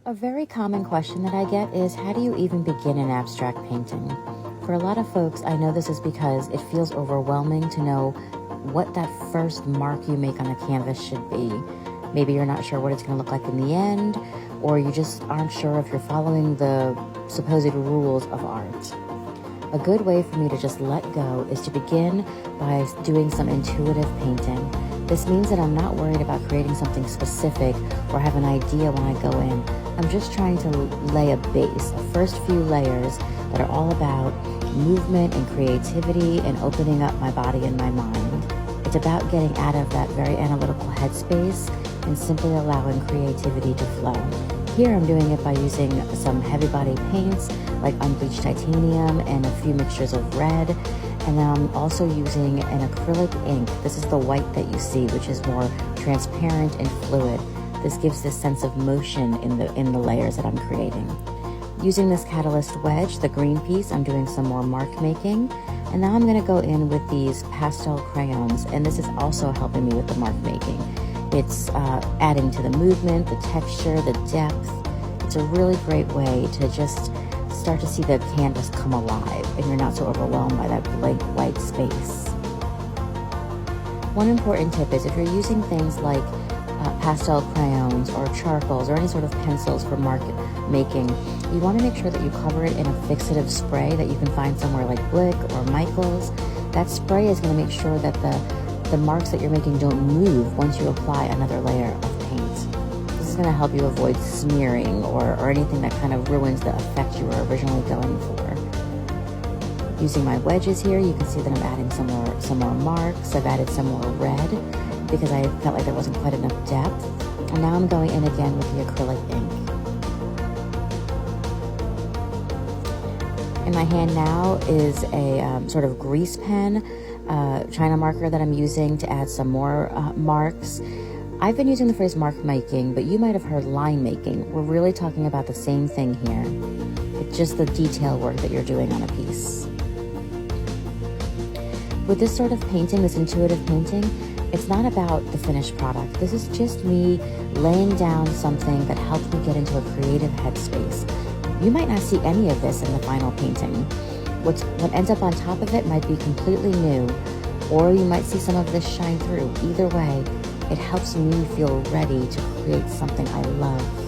A very common question that I get is, how do you even begin an abstract painting? For a lot of folks, I know this is because it feels overwhelming to know what that first mark you make on a canvas should be. Maybe you're not sure what it's going to look like in the end, or you just aren't sure if you're following the supposed rules of art. A good way for me to just let go is to begin by doing some intuitive painting. This means that I'm not worried about creating something specific or have an idea when I go in. I'm just trying to lay a base, a first few layers that are all about movement and creativity and opening up my body and my mind. It's about getting out of that very analytical headspace and simply allowing creativity to flow. Here I'm doing it by using some heavy body paints like unbleached titanium and a few mixtures of red. And then I'm also using an acrylic ink. This is the white that you see, which is more transparent and fluid. This gives this sense of motion in the layers that I'm creating. Using this catalyst wedge, the green piece, I'm doing some more mark making. And now I'm gonna go in with these pastel crayons, and this is also helping me with the mark making. It's adding to the movement, the texture, the depth. It's a really great way to just start to see the canvas come alive and you're not so overwhelmed by that blank white space. One important tip is if you're using things like pastel crayons or charcoals or any sort of pencils for mark making, you want to make sure that you cover it in a fixative spray that you can find somewhere like Blick or Michaels. That spray is going to make sure that the marks that you're making don't move once you apply another layer of paint. This is going to help you avoid smearing or anything that kind of ruins the effect you were originally going for. Using my wedges here, you can see that I'm adding some more marks. I've added some more red because I felt like there wasn't quite enough depth. And now I'm going in again with the acrylic ink. In my hand now is a sort of grease pen, China marker that I'm using to add some more marks. I've been using the phrase mark making, but you might have heard line making. We're really talking about the same thing here. It's just the detail work that you're doing on a piece. With this sort of painting, this intuitive painting, it's not about the finished product. This is just me laying down something that helps me get into a creative headspace. You might not see any of this in the final painting. What ends up on top of it might be completely new, or you might see some of this shine through. Either way, it helps me feel ready to create something I love.